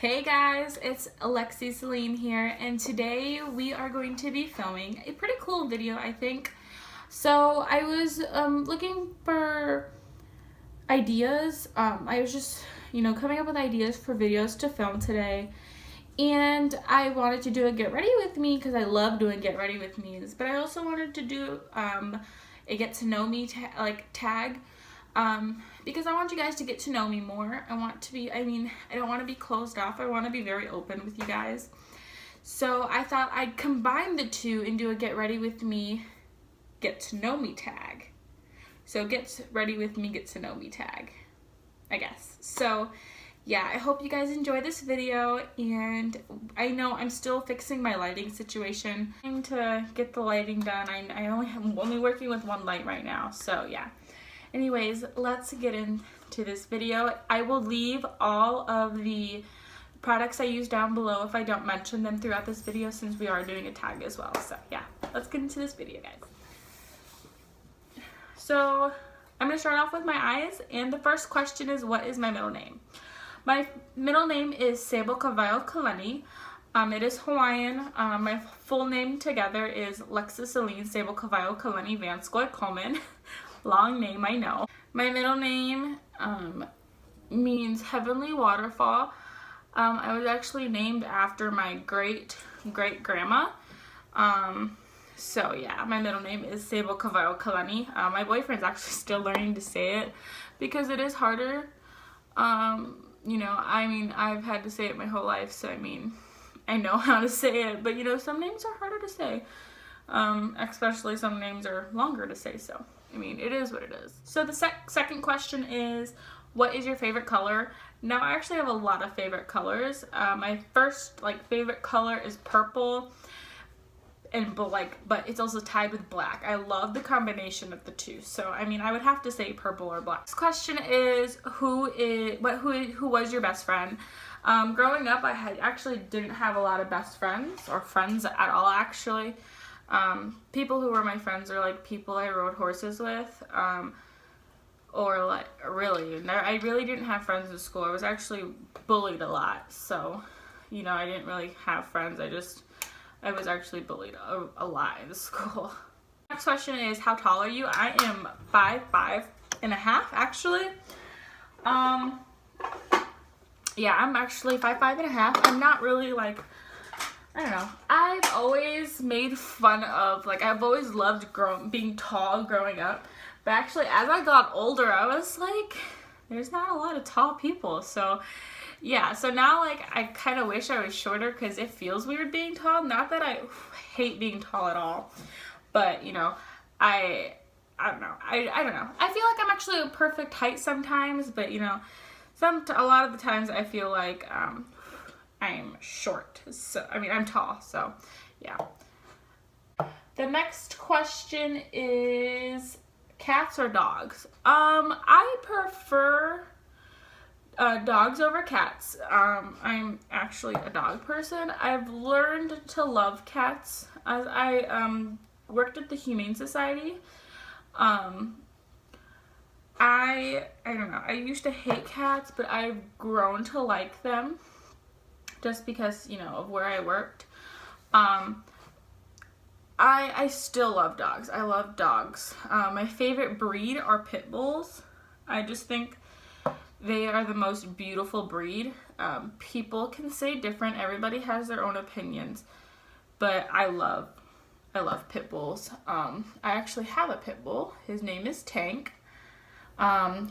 Hey guys, it's Alexi Celine here, and today we are going to be filming a pretty cool video, I think. So I was looking for ideas. I was just, coming up with ideas for videos to film today, and I wanted to do a get ready with me because I love doing get ready with me's, but I also wanted to do a get to know me tag. Because I want you guys to get to know me more. I don't want to be closed off. I want to be very open with you guys. So I thought I'd combine the two and do a get ready with me, get to know me tag. So get ready with me, get to know me tag, I guess. So yeah, I hope you guys enjoy this video, and I know I'm still fixing my lighting situation. I'm trying to get the lighting done. I'm only working with one light right now, so yeah. Anyways, let's get into this video. I will leave all of the products I use down below if I don't mention them throughout this video, since we are doing a tag as well. So yeah, let's get into this video, guys. So I'm going to start off with my eyes, and the first question is, what is my middle name? My middle name is Sable Cavallo Kaleni. It is Hawaiian. My full name together is Lexa Celine Sable Cavallo Kaleni Vanscoy Coleman. Long name, I know. My middle name means Heavenly Waterfall. I was actually named after my great-great-grandma. So yeah, my middle name is Sable Cavallo Kaleni. My boyfriend's actually still learning to say it because it is harder. I've had to say it my whole life, so I know how to say it, but some names are harder to say. Especially some names are longer to say, so it is what it is. So the second question is, what is your favorite color? Now, I actually have a lot of favorite colors. My first favorite color is purple and but it's also tied with black. I love the combination of the two. So I would have to say purple or black. This question is, who was your best friend? Growing up, I actually didn't have a lot of best friends or friends at all, actually. People who were my friends are people I rode horses with, I really didn't have friends in school. I was actually bullied a lot, so I didn't really have friends. I was actually bullied a lot in school. Next question is, how tall are you? I am 5'5" and a half, actually. Yeah, I'm actually 5'5" and a half. I'm not really I don't know. I've always made fun of, I've always loved being tall growing up. But actually, as I got older, I was there's not a lot of tall people. So, yeah. So now, I kind of wish I was shorter because it feels weird being tall. Not that I hate being tall at all. But, I don't know. I don't know. I feel like I'm actually a perfect height sometimes. But, a lot of the times I feel like I'm short, so I'm tall, so yeah. The next question is, cats or dogs? I prefer dogs over cats. I'm actually a dog person. I've learned to love cats as I worked at the Humane Society. I don't know. I used to hate cats, but I've grown to like them. Just because, of where I worked. I still love dogs. I love dogs. My favorite breed are pit bulls. I just think they are the most beautiful breed. People can say different. Everybody has their own opinions. But I love pit bulls. I actually have a pit bull. His name is Tank.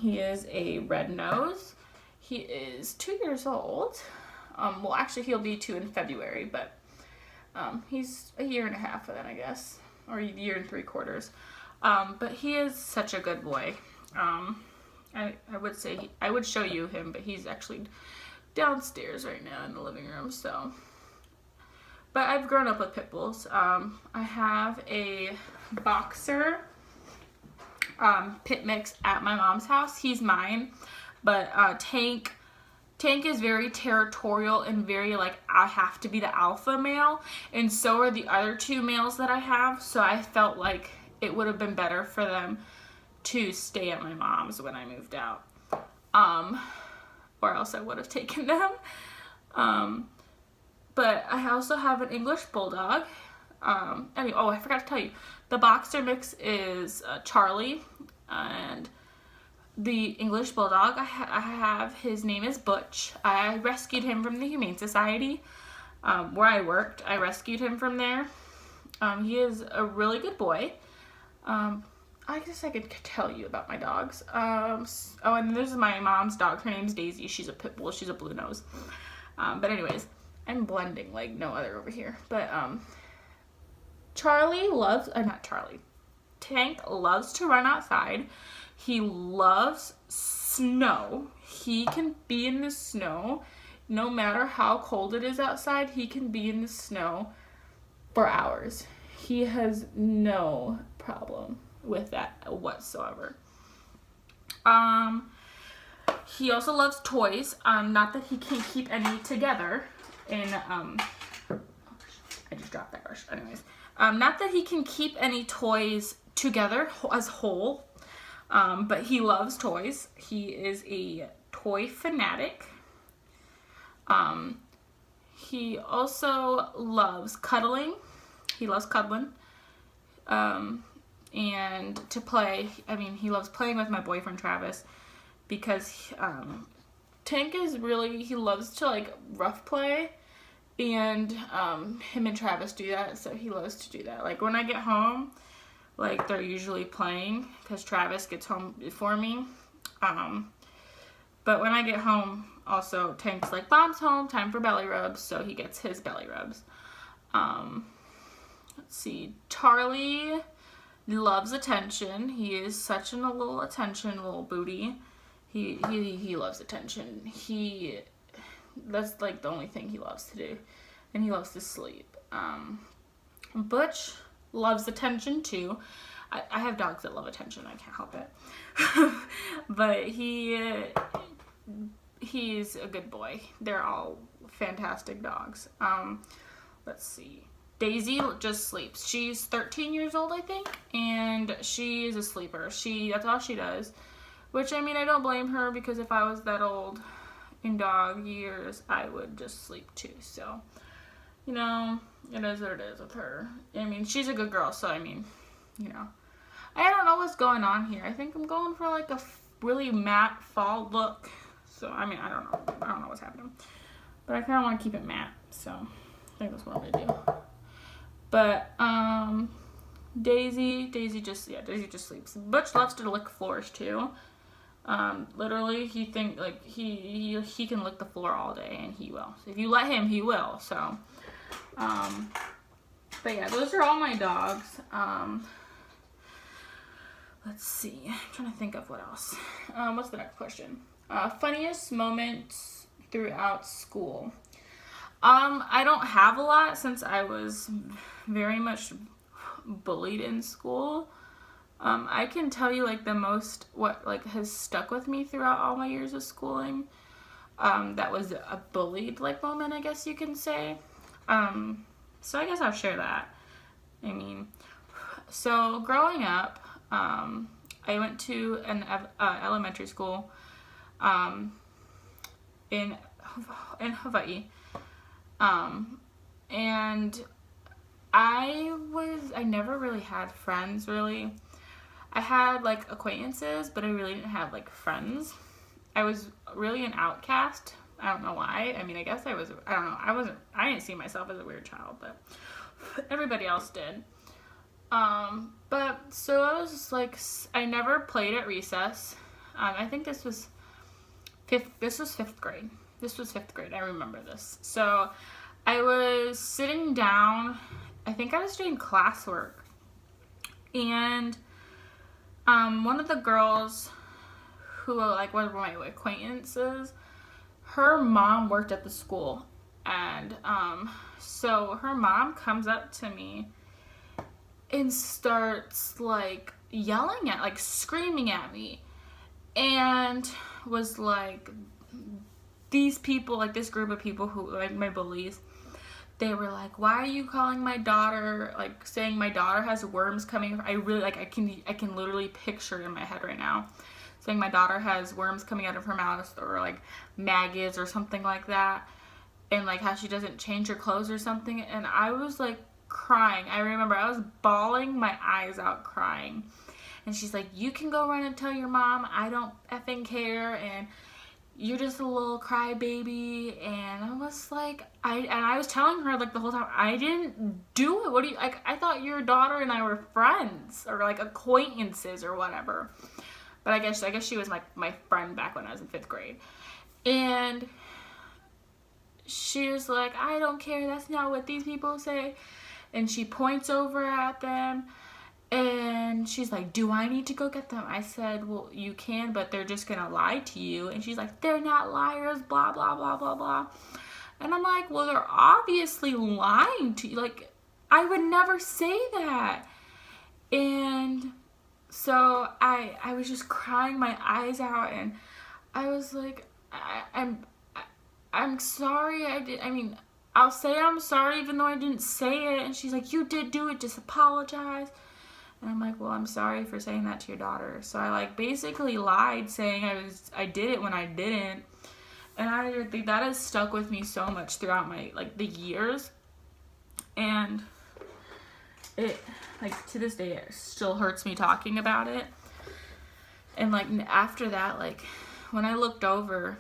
He is a red nose. He is 2 years old. Well, actually, he'll be 2 in February, but he's a year and a half then, I guess, or a year and 3/4. But he is such a good boy. I would say I would show you him, but he's actually downstairs right now in the living room. So, but I've grown up with pit bulls. I have a boxer pit mix at my mom's house. He's mine, but Tank is very territorial and very I have to be the alpha male, and so are the other 2 males that I have, so I felt like it would have been better for them to stay at my mom's when I moved out, or else I would have taken them. But I also have an English Bulldog. Anyway, oh, I forgot to tell you. The boxer mix is Charlie, and the English Bulldog I have, his name is Butch. I rescued him from the Humane Society where I worked. I rescued him from there. He is a really good boy. I guess I could tell you about my dogs. Oh, and this is my mom's dog. Her name's Daisy. She's a pit bull. She's a blue nose. But anyways, I'm blending like no other over here. But Charlie loves, not Charlie. Tank loves to run outside. He loves snow. He can be in the snow. No matter how cold it is outside, he can be in the snow for hours. He has no problem with that whatsoever. He also loves toys. Not that he can keep any together. And I just dropped that brush. Anyways, not that he can keep any toys together as whole. But he loves toys. He is a toy fanatic. He also loves cuddling. He loves cuddling. And to play, I mean, he loves playing with my boyfriend Travis because Tank is really, he loves to like rough play, and him and Travis do that, so he loves to do that. Like when I get home, like they're usually playing because Travis gets home before me. But when I get home, also Tank's like, Mom's home, time for belly rubs, so he gets his belly rubs. Let's see, Charlie loves attention. He is such a little little booty. He loves attention. That's like the only thing he loves to do, and he loves to sleep. Butch loves attention too. I have dogs that love attention. I can't help it. But he's a good boy. They're all fantastic dogs. Let's see. Daisy just sleeps. She's 13 years old, I think, and she is a sleeper. That's all she does. Which, I mean, I don't blame her, because if I was that old in dog years, I would just sleep too. So, you know, it is what it is with her. I mean, she's a good girl, so I mean, you know. I don't know what's going on here. I think I'm going for like a really matte fall look. So, I mean, I don't know. I don't know what's happening. But I kind of want to keep it matte, so I think that's what I'm going to do. But, Daisy just sleeps. Butch loves to lick floors too. Literally, he can lick the floor all day, and he will. So if you let him, he will. So, but yeah, those are all my dogs. Let's see. I'm trying to think of what else. What's the next question? Funniest moments throughout school. I don't have a lot, since I was very much bullied in school. I can tell you like the most, what like has stuck with me throughout all my years of schooling. That was a bullied like moment, I guess you can say. So I guess I'll share that. I mean, so growing up, I went to an elementary school in Hawaii. And I never really had friends, really. I had like acquaintances, but I really didn't have like friends. I was really an outcast. I don't know why. I mean, I guess I don't know. I didn't see myself as a weird child, but everybody else did. But so I was just like, I never played at recess. I think this was fifth grade. I remember this. So I was sitting down, I think I was doing classwork, and one of the girls who like one of my acquaintances, her mom worked at the school, and so her mom comes up to me and starts like yelling at, like screaming at me, and was like, these people, like this group of people who like my bullies, they were like, why are you calling my daughter, like saying my daughter has worms coming? I really like, I can literally picture it in my head right now, saying my daughter has worms coming out of her mouth, or like maggots or something like that. and like how she doesn't change her clothes or something, and I was like crying. I remember I was bawling my eyes out crying. And she's like, you can go run and tell your mom, I don't effing care, and you're just a little crybaby. And I was like, I was telling her like the whole time, I didn't do it. What do you, like, I thought your daughter and I were friends or like acquaintances or whatever. But I guess she was my friend back when I was in 5th grade. And she was like, I don't care, that's not what these people say. And she points over at them. And she's like, do I need to go get them? I said, well, you can, but they're just going to lie to you. And she's like, they're not liars, blah, blah, blah, blah, blah. And I'm like, well, they're obviously lying to you. Like, I would never say that. And so I was just crying my eyes out. And I was like, I'm sorry. I'll say I'm sorry even though I didn't say it. And she's like, you did do it, just apologize. And I'm like, well, I'm sorry for saying that to your daughter. So I like basically lied, saying I did it when I didn't. And I think that has stuck with me so much throughout my like the years. And it like to this day it still hurts me talking about it. And like after that, like when I looked over,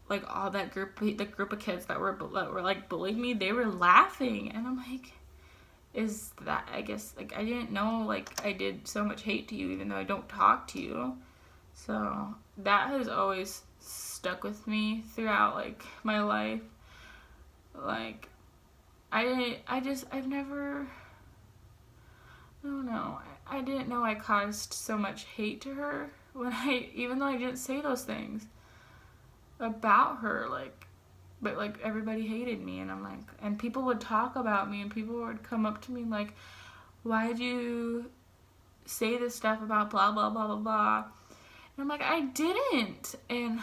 like all the group of kids that were like bullying me, they were laughing, and I'm like, is that, I guess, like, I didn't know, like, I did so much hate to you even though I don't talk to you. So that has always stuck with me throughout, like, my life. Like, I've never, I don't know, I didn't know I caused so much hate to her even though I didn't say those things about her, like, but like everybody hated me. And I'm like, and people would talk about me, and people would come up to me like, why'd you say this stuff about blah blah blah blah blah? And I'm like, I didn't. And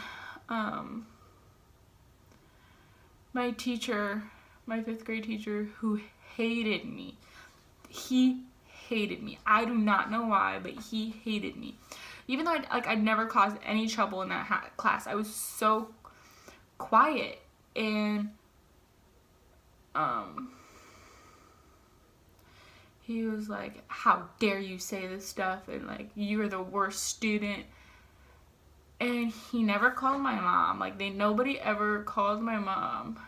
my teacher, my 5th grade teacher, who hated me, he hated me. I do not know why, but he hated me, even though I'd never caused any trouble in that class. I was so quiet. And he was like, how dare you say this stuff, and like, you're the worst student. And he never called my mom. Like, nobody ever called my mom,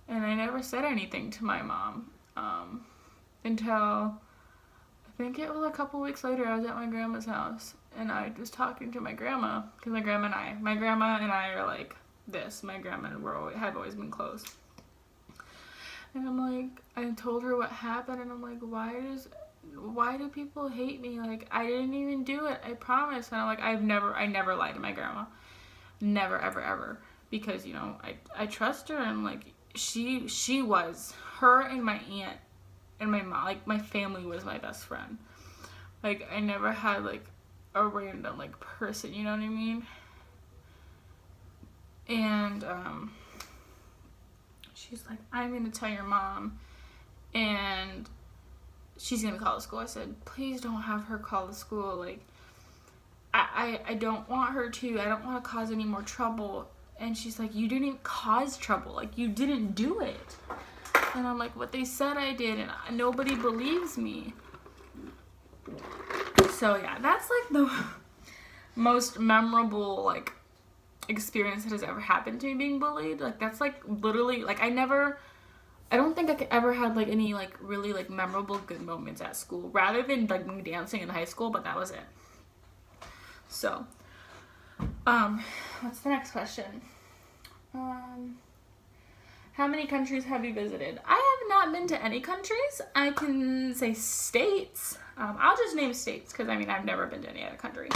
and I never said anything to my mom until I think it was a couple weeks later. I was at my grandma's house, and I was talking to my grandma, because my grandma and I are like this. My grandma and have always been close. And I'm like, I told her what happened, and I'm like, why do people hate me? Like, I didn't even do it, I promise. And I'm like, I never lied to my grandma. Never, ever, ever. Because, you know, I trust her, and like, she was, her and my aunt and my mom, like, my family was my best friend. Like, I never had like a random like person, you know what I mean? And she's like, I'm gonna tell your mom, and she's gonna call the school. I said, please don't have her call the school. Like, I don't want her to. I don't want to cause any more trouble. And she's like, you didn't cause trouble. Like, you didn't do it. And I'm like, what they said I did, and nobody believes me. So yeah, that's like the most memorable like experience that has ever happened to me, being bullied. Like, that's like literally, like, I don't think I could ever had like any like really like memorable good moments at school, rather than like me dancing in high school, but that was it. So what's the next question? How many countries have you visited? I have not been to any countries. I can say states. I'll just name states, because I mean, I've never been to any other country.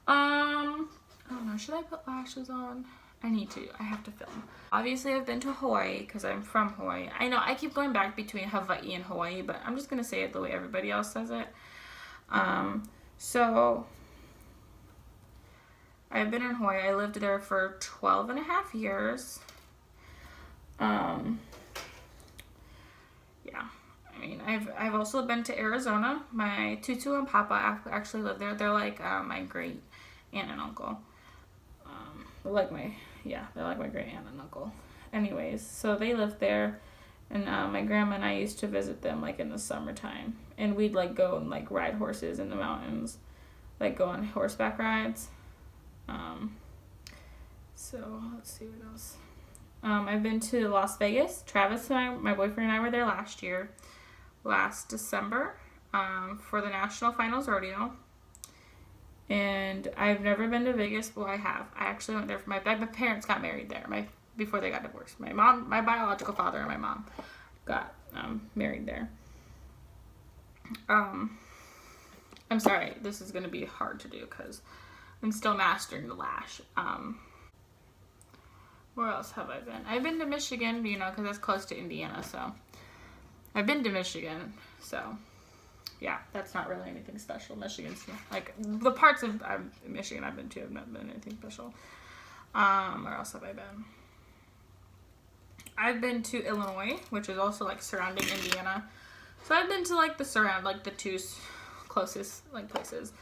I don't know, should I put lashes on? I need to. I have to film. Obviously, I've been to Hawaii, because I'm from Hawaii. I know I keep going back between Hawaii and Hawaii, but I'm just going to say it the way everybody else says it. So, I've been in Hawaii. I lived there for 12 and a half years. Yeah. I mean, I've also been to Arizona. My tutu and papa actually live there. They're like my great aunt and uncle. They're like my great aunt and uncle. anyways, so they lived there, and my grandma and I used to visit them like in the summertime, and we'd like go and like ride horses in the mountains, like go on horseback rides. So let's see what else. I've been to Las Vegas. Travis and I, my boyfriend and I, were there last December, for the National Finals Rodeo. And I've never been to Vegas. Well, I have. I actually went there for my parents got married there. Before they got divorced. My biological father and my mom got married there. I'm sorry, this is gonna be hard to do because I'm still mastering the lash. Where else have I been? I've been to Michigan, you know, because that's close to Indiana, so I've been to Michigan, so yeah, that's not really anything special. Michigan's, like, the parts of Michigan I've been to have not been anything special. Where else have I been? I've been to Illinois, which is also, like, surrounding Indiana. So I've been to, like, the two closest, like, places.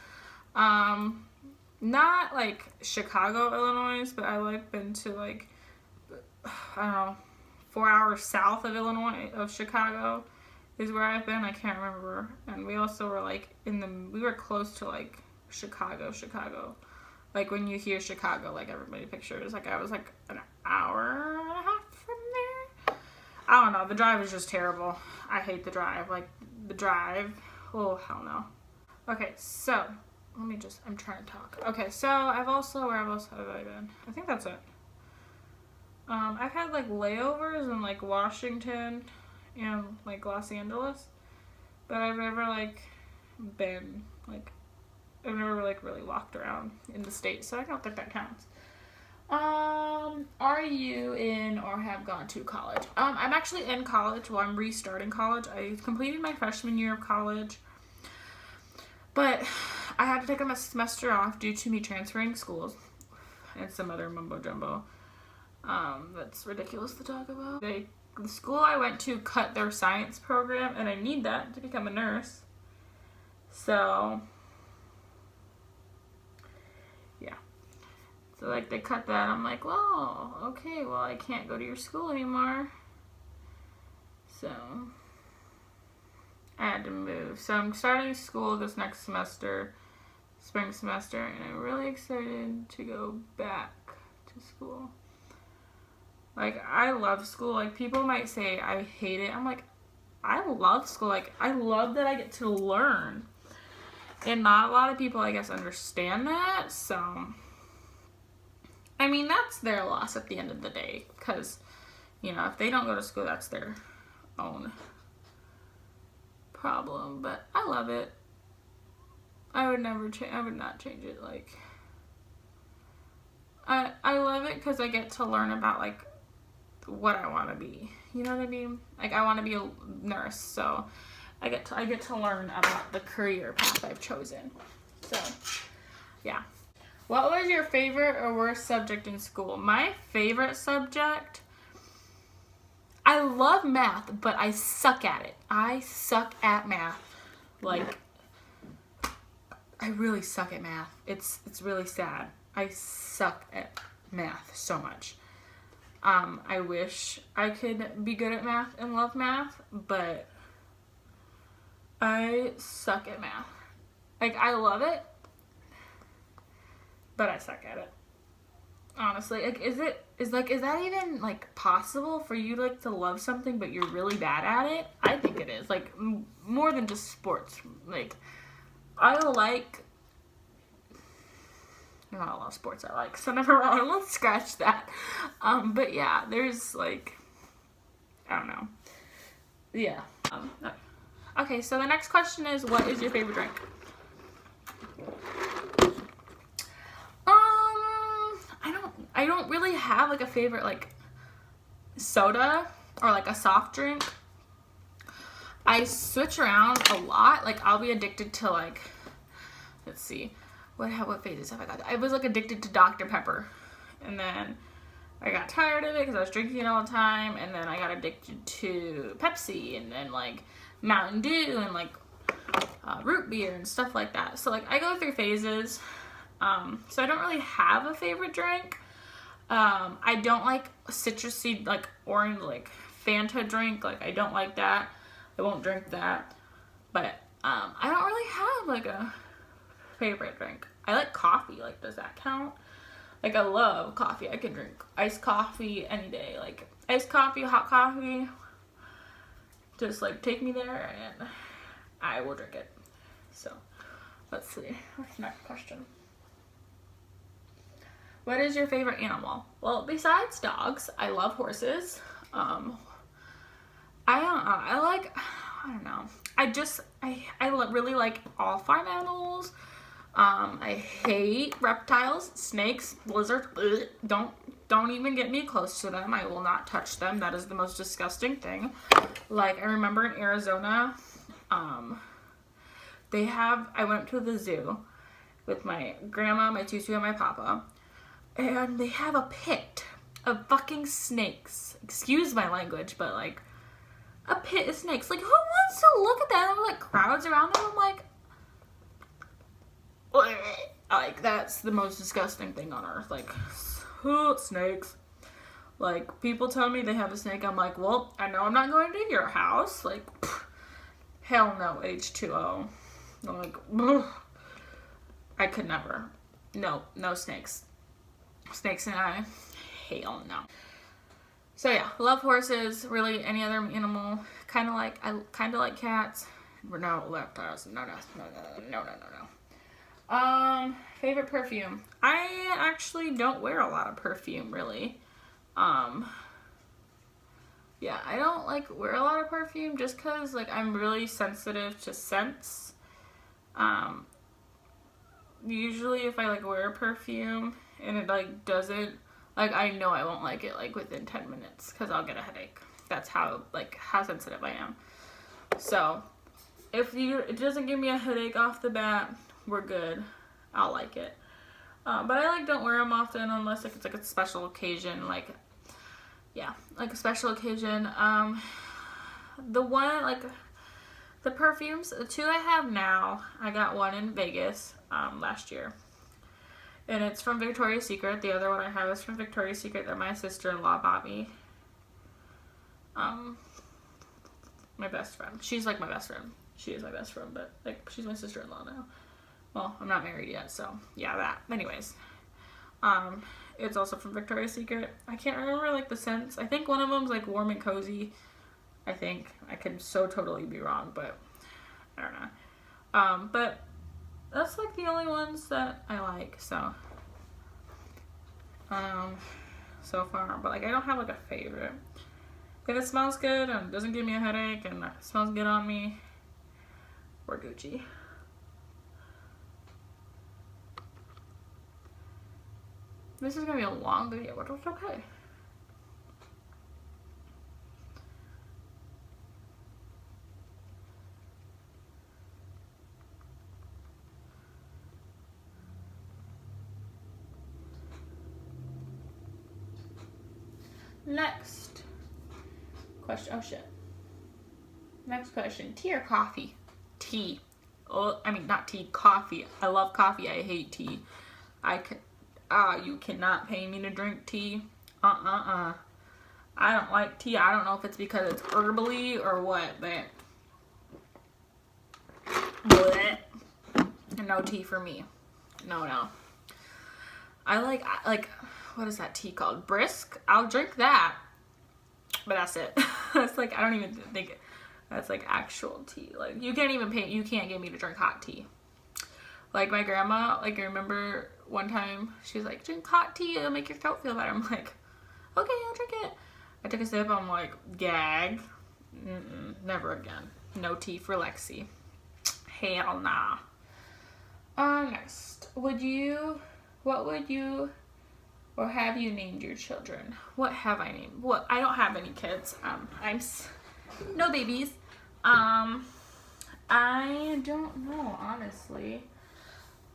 Not, like, Chicago, Illinois, but I, like, been to, like, I don't know, 4 hours south of Chicago is where I've been. I can't remember. And we also were, like, we were close to, like, Chicago. Like, when you hear Chicago, like, everybody pictures, like, I was, like, an hour and a half from there. I don't know. The drive is just terrible. I hate the drive. Like, the drive. Oh, hell no. Okay, so, I'm trying to talk. Okay, so, where else have I been? I think that's it. I've had, like, layovers in, like, Washington and, like, Los Angeles, but I've never, like, been, like, I've never, like, really walked around in the States, so I don't think that counts. Are you in or have gone to college? I'm actually in college. Well, I'm restarting college. I completed my freshman year of college, but I had to take a semester off due to me transferring schools and some other mumbo jumbo. That's ridiculous to talk about. The school I went to cut their science program, and I need that to become a nurse. So, yeah. So, like, they cut that. I'm like, well, okay, well, I can't go to your school anymore. So, I had to move. So, I'm starting school this next semester, spring semester, and I'm really excited to go back to school. Like, I love school. Like, people might say I hate it. I'm like, I love school. Like, I love that I get to learn. And not a lot of people, I guess, understand that. So, I mean, that's their loss at the end of the day. Because, you know, if they don't go to school, that's their own problem. But I love it. I would not change it. Like, I love it because I get to learn about, like, what I want to be. You know what I mean? Like, I want to be a nurse, so I get to learn about the career path I've chosen. So, yeah. What was your favorite or worst subject in school? My favorite subject, I love math, but I suck at it. I suck at math. Like, I really suck at math. It's really sad. I suck at math so much. I wish I could be good at math and love math, but I suck at math. Like, I love it, but I suck at it. Honestly, like, is that even, like, possible for you, like, to love something but you're really bad at it? I think it is. Like, more than just sports. Like, not a lot of sports I like, so never mind, let's scratch that. But yeah, there's, like, I don't know. Yeah. Okay, so the next question is, what is your favorite drink? I don't really have, like, a favorite, like, soda or, like, a soft drink. I switch around a lot. Like, I'll be addicted to, like, let's see. What phases have I got? I was, like, addicted to Dr. Pepper. And then I got tired of it because I was drinking it all the time. And then I got addicted to Pepsi and then, like, Mountain Dew and, like, root beer and stuff like that. So, like, I go through phases. So I don't really have a favorite drink. I don't like citrusy, like orange, like Fanta drink. Like I don't like that. I won't drink that. But I don't really have like a favorite drink. I like coffee. Like, does that count? Like, I love coffee. I can drink iced coffee any day. Like, iced coffee, hot coffee. Just, like, take me there and I will drink it. So, let's see. What's the next question? What is your favorite animal? Well, besides dogs, I love horses. I don't know. I really like all farm animals. I hate reptiles, snakes, lizards. Ugh, don't even get me close to them. I will not touch them. That is the most disgusting thing. Like, I remember in Arizona, I went to the zoo with my grandma, my tutu, and my papa, and they have a pit of fucking snakes. Excuse my language, but like, a pit of snakes. Like, who wants to look at that? There were like crowds around them. I'm like, that's the most disgusting thing on earth. Like, snakes. Like, people tell me they have a snake. I'm like, well, I know I'm not going to your house. Like, hell no, H2O. I'm like, ugh. I could never. No snakes. Snakes and I, hell no. So yeah, love horses. Really, any other animal. I kind of like cats. No, reptiles. No. Favorite perfume. I actually don't wear a lot of perfume, really. Yeah, I don't wear a lot of perfume just because I'm really sensitive to scents. Usually if I wear a perfume and it doesn't, I know I won't like it within 10 minutes because I'll get a headache. That's how sensitive I am. So if it doesn't give me a headache off the bat, we're good. I'll like it. But I don't wear them often unless it's a special occasion. A special occasion. The perfumes, the two I have now, I got one in Vegas last year. And it's from Victoria's Secret. The other one I have is from Victoria's Secret that my sister-in-law bought me. My best friend. She's my best friend. She is my best friend, but she's my sister-in-law now. Well, I'm not married yet, so yeah, that. Anyways, it's also from Victoria's Secret. I can't remember the scents. I think one of them's warm and cozy. I think I could so totally be wrong, but I don't know. But that's the only ones that I like. So so far, but I don't have a favorite. If it smells good and doesn't give me a headache and it smells good on me, we're Gucci. This is gonna be a long video, but it's okay. Next question. Oh shit. Next question. Tea or coffee? Tea. Oh, I mean not tea. Coffee. I love coffee. I hate tea. You cannot pay me to drink tea. I don't like tea. I don't know if it's because it's herbally or what, but no tea for me. No. I like what is that tea called? Brisk? I'll drink that. But that's it. That's I don't even think that's actual tea. You can't get me to drink hot tea. My grandma, I remember one time, she was drink hot tea, it'll make your throat feel better. I'm okay, I'll drink it. I took a sip, I'm gag. Never again. No tea for Lexi. Hell nah. Next. Or have you named your children? What have I named? Well, I don't have any kids. No babies. I don't know, honestly.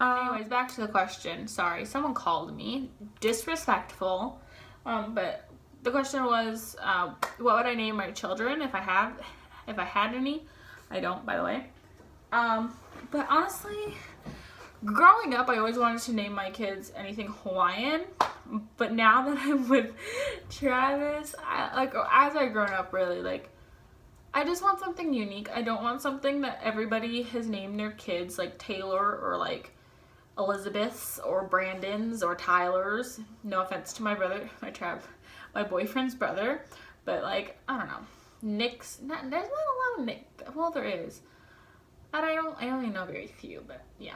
Anyways, back to the question. Sorry, someone called me. Disrespectful. But the question was, what would I name my children if I had any? I don't, by the way. But honestly, growing up, I always wanted to name my kids anything Hawaiian. But now that I'm with Travis, as I've grown up, really, like, I just want something unique. I don't want something that everybody has named their kids, like Taylor or like Elizabeth's or Brandon's or Tyler's. No offense to my brother, my boyfriend's brother, but like, I don't know. Nick's, there's not a lot of Nick. Well, there is. I only know very few, but yeah.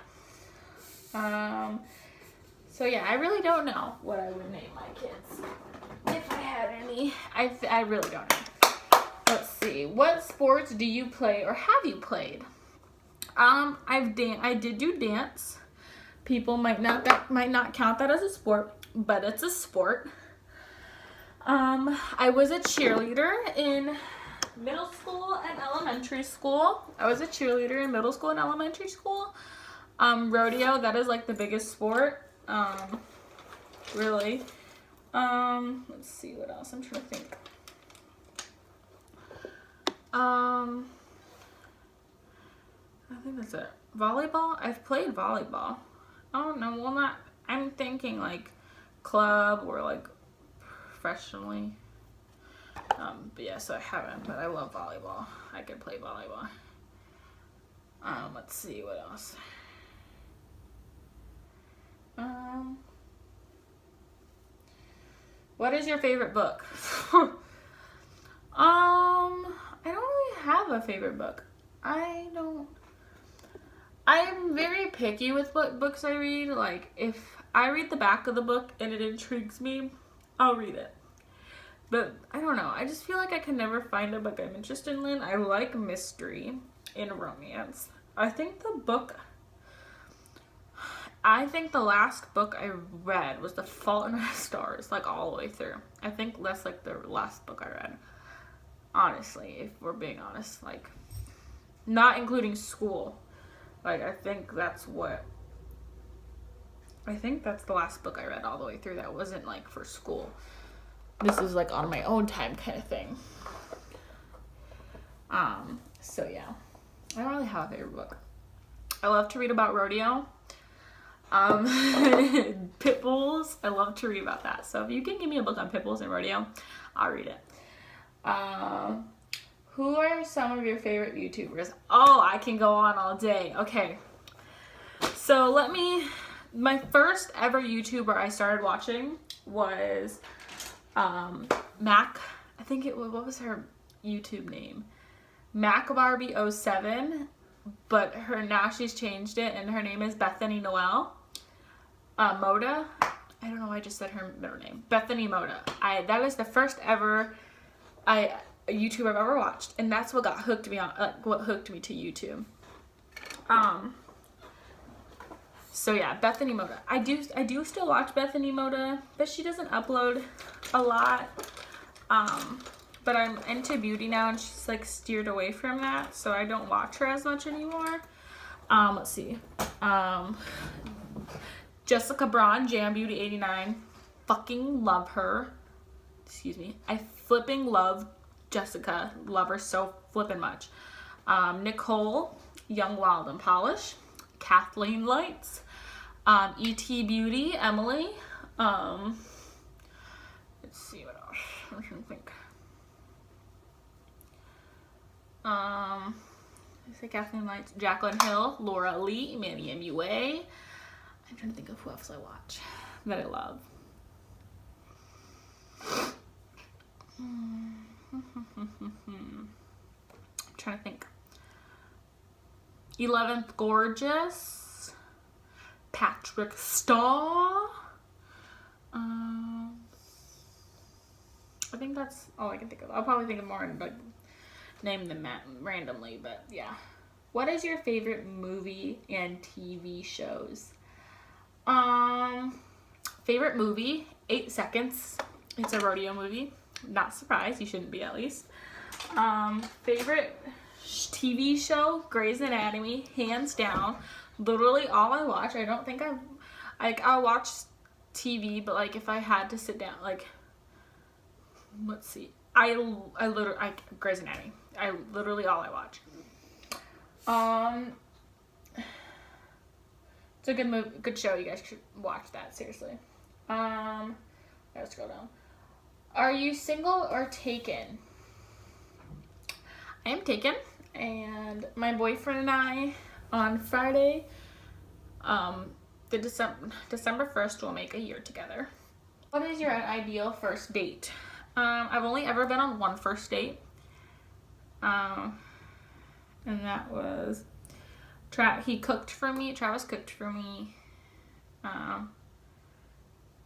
So yeah, I really don't know what I would name my kids if I had any. I really don't know. Let's see. What sports do you play or have you played? I did do dance. People might not count that as a sport, but it's a sport. I was a cheerleader in middle school and elementary school. Rodeo, that is like the biggest sport. Really. Let's see what else. I'm trying to think. I think that's it. Volleyball? I've played volleyball. Oh no, well not, I'm thinking like club or like professionally. But yeah, so I haven't, but I love volleyball. I could play volleyball. Let's see what else. What is your favorite book? I don't really have a favorite book. I'm very picky with what books I read. Like, if I read the back of the book and it intrigues me, I'll read it. But I don't know. I just feel like I can never find a book I'm interested in. I like mystery and romance. I think the last book I read was The Fault in Our Stars, like all the way through. I think that's like the last book I read. Honestly, if we're being honest, like, not including school. Like, I think that's the last book I read all the way through that wasn't like for school. This is like on my own time kind of thing. So yeah, I don't really have a favorite book. I love to read about rodeo. Pit bulls. I love to read about that. So if you can give me a book on pit bulls and rodeo, I'll read it. Who are some of your favorite YouTubers? Oh, I can go on all day. Okay. So my first ever YouTuber I started watching was Mac. I think what was her YouTube name? MacBarbie07, but now she's changed it and her name is Bethany Noel. Moda. I don't know why I just said her middle name. Bethany Moda. That was the first ever YouTube I've ever watched, and that's what hooked me to YouTube. So yeah, Bethany Moda. I do still watch Bethany Moda, but she doesn't upload a lot. But I'm into beauty now, and she's like steered away from that, so I don't watch her as much anymore. Let's see. Jessica Braun, Jam Beauty 89. Fucking love her. Excuse me. I flipping love Jessica. Love her so flippin' much. Nicole, Young, Wild, and Polish. Kathleen Lights. E.T. Beauty, Emily. Let's see what else. I'm trying to think. I say Kathleen Lights, Jaclyn Hill, Laura Lee, Manny MUA. I'm trying to think of who else I watch that I love. I'm trying to think. 11th Gorgeous, Patrick Starr. I think that's all I can think of. I'll probably think of more and like name them randomly, but yeah. What is your favorite movie and TV shows? Favorite movie, 8 Seconds. It's a rodeo movie. Not surprised, you shouldn't be at least. Favorite TV show, Grey's Anatomy, hands down. Literally all I watch. I don't think I'll watch TV, but like if I had to sit down, like, let's see. Grey's Anatomy. Literally all I watch. It's a good show. You guys should watch that, seriously. Let's go down. Are you single or taken? I am taken, and my boyfriend and I on Friday, the December 1st, will make a year together. What is your ideal first date? I've only ever been on one first date, and that was he cooked for me. Travis cooked for me, and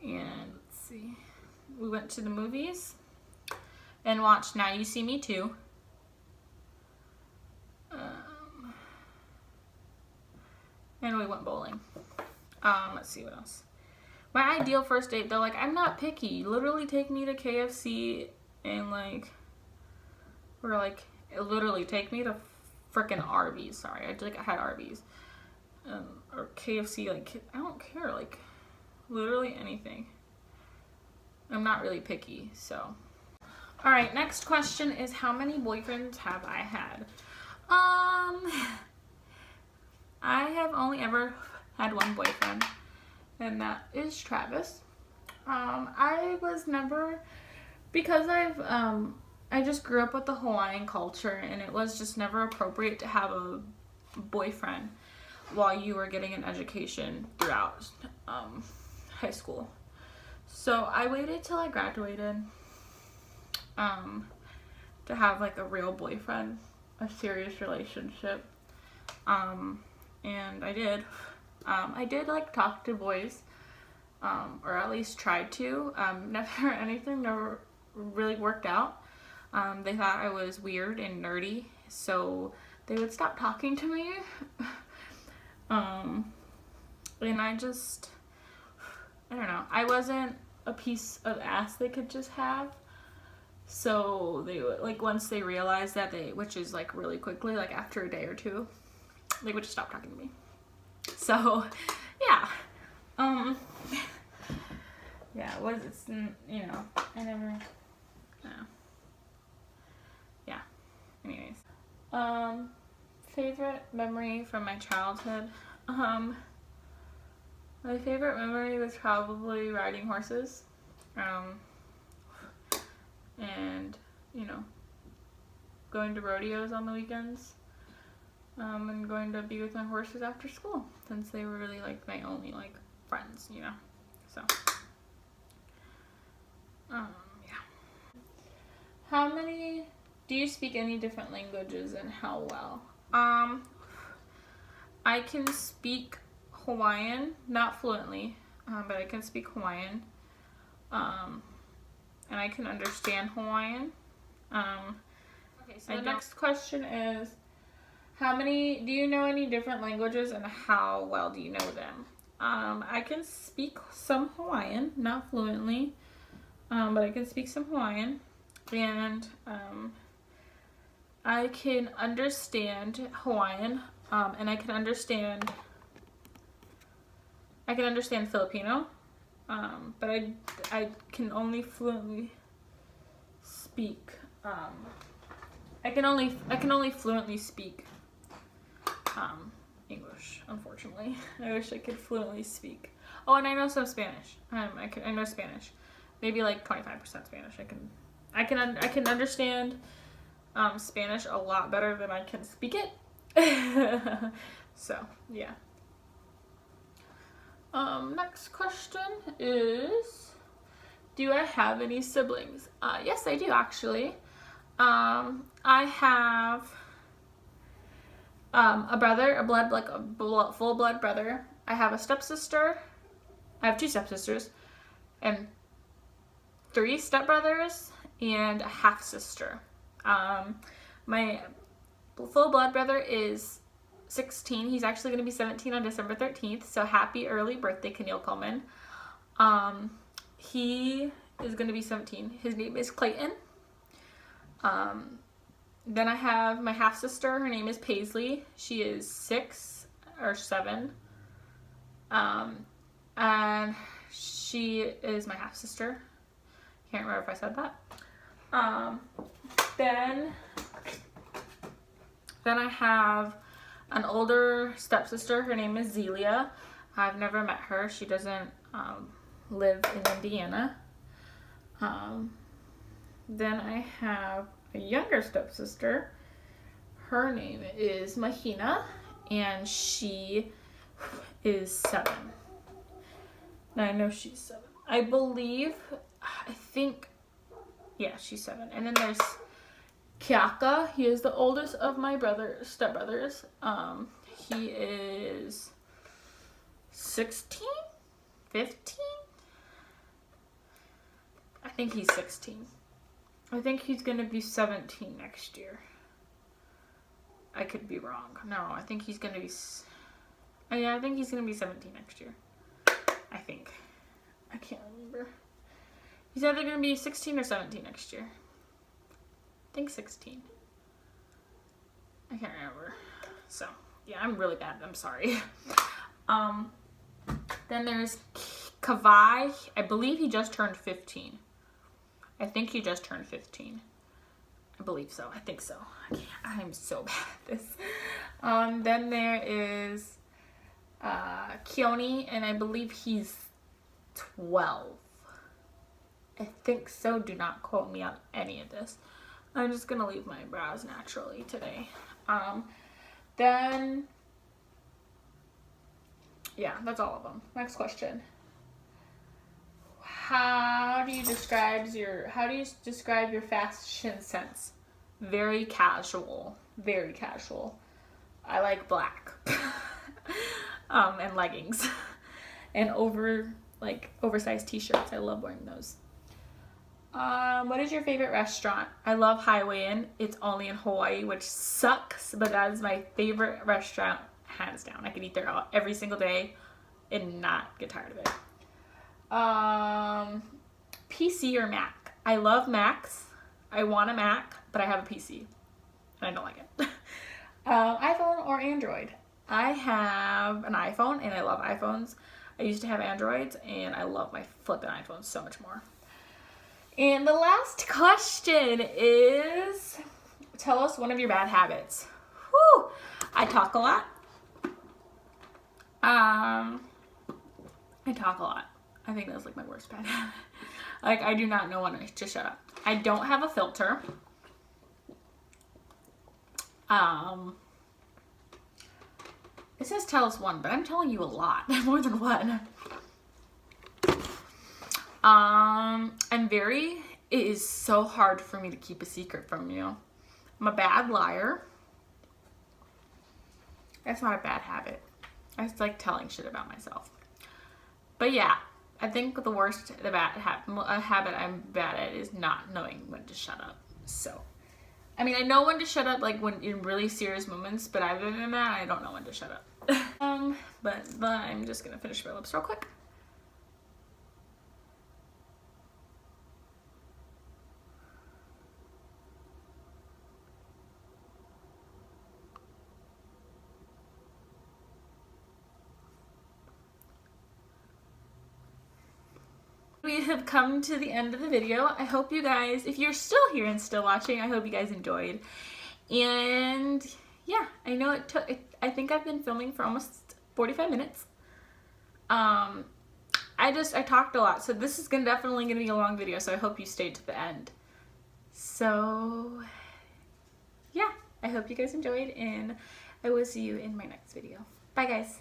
let's see, we went to the movies and watched Now You See Me Too. And we went bowling. Let's see what else. My ideal first date, though, like, I'm not picky. Literally take me to KFC and, like, or, like, literally take me to frickin' Arby's. Sorry, I had Arby's. Or KFC, like, I don't care. Like, literally anything. I'm not really picky, so. Alright, next question is, how many boyfriends have I had? I have only ever had one boyfriend, and that is Travis. I was never, because I just grew up with the Hawaiian culture, and it was just never appropriate to have a boyfriend while you were getting an education throughout high school. So I waited till I graduated to have like a real boyfriend, a serious relationship. And I did. I did like talk to boys, or at least tried to. Anything never really worked out. They thought I was weird and nerdy, so they would stop talking to me. And I don't know. I wasn't a piece of ass they could just have. So they would, like, once they realized that which is like really quickly, like after a day or two, they would just stop talking to me. So, yeah. Yeah, you know, I never, yeah. Anyways. Favorite memory from my childhood? My favorite memory was probably riding horses. And, you know, going to rodeos on the weekends. And going to be with my horses after school, since they were really like my only like friends, you know. So, yeah. Do you speak any different languages, and how well? I can speak Hawaiian, not fluently, but I can speak Hawaiian. And I can understand Hawaiian. Okay, so the next question is, do you know any different languages, and how well do you know them? I can speak some Hawaiian, not fluently, but I can speak some Hawaiian, and I can understand Hawaiian, and I can understand Filipino, but I can only fluently speak. I can only fluently speak English, unfortunately. I wish I could fluently speak. Oh, and I know some Spanish. I know Spanish, maybe like 25% Spanish. I can understand Spanish a lot better than I can speak it. So yeah. Next question is, do I have any siblings? Yes, I do actually. I have a brother, a full blood brother. I have a stepsister. I have 2 stepsisters, and 3 stepbrothers, and a half sister. My full blood brother is 16. He's actually going to be 17 on December 13th. So happy early birthday, Keneal Coleman. He is going to be 17. His name is Clayton. Then I have my half sister. Her name is Paisley. She is 6 or 7. And she is my half sister. Can't remember if I said that. Then I have an older stepsister. Her name is Zelia. I've never met her. She doesn't live in Indiana. Then I have a younger stepsister. Her name is Mahina, and she is 7. Now I know she's 7. Yeah, she's 7. And then there's Kiaka. He is the oldest of my stepbrothers. He is 16? 15? I think he's 16. I think he's gonna be 17 next year. I could be wrong. No, I think he's gonna be... Yeah, I think he's gonna be 17 next year. I think. I can't remember. He's either gonna be 16 or 17 next year. I think 16. I can't remember. So, yeah, I'm really bad. I'm sorry. Then there's Kavai. I believe he just turned 15. I think he just turned 15. I believe so. I think so. I'm so bad at this. Then there is Keone, and I believe he's 12. I think so. Do not quote me on any of this. I'm just going to leave my brows naturally today. Then, yeah, that's all of them. Next question. How do you describe your fashion sense? Very casual. Very casual. I like black. And leggings. And oversized t-shirts. I love wearing those. What is your favorite restaurant? I love Highway Inn. It's only in Hawaii, which sucks, but that is my favorite restaurant, hands down. I could eat there every single day and not get tired of it. PC or Mac? I love Macs. I want a Mac, but I have a PC. And I don't like it. iPhone or Android? I have an iPhone, and I love iPhones. I used to have Androids, and I love my flippin' iPhones so much more. And the last question is, tell us one of your bad habits. Whew! I talk a lot. I talk a lot. I think that's like my worst bad habit. Like, I do not know when to shut up. I don't have a filter. It says tell us one, but I'm telling you a lot. More than one. It is so hard for me to keep a secret from you. I'm a bad liar. That's not a bad habit. I just like telling shit about myself. But yeah, I think the habit I'm bad at is not knowing when to shut up. So, I mean, I know when to shut up, like when in really serious moments, but other than that, I don't know when to shut up. But I'm just gonna finish my lips real quick. We have come to the end of the video. I hope you guys, if you're still here and still watching, I hope you guys enjoyed. And yeah, I know I think I've been filming for almost 45 minutes. I talked a lot, so this is definitely gonna be a long video, so I hope you stayed to the end. So yeah, I hope you guys enjoyed, and I will see you in my next video. Bye guys.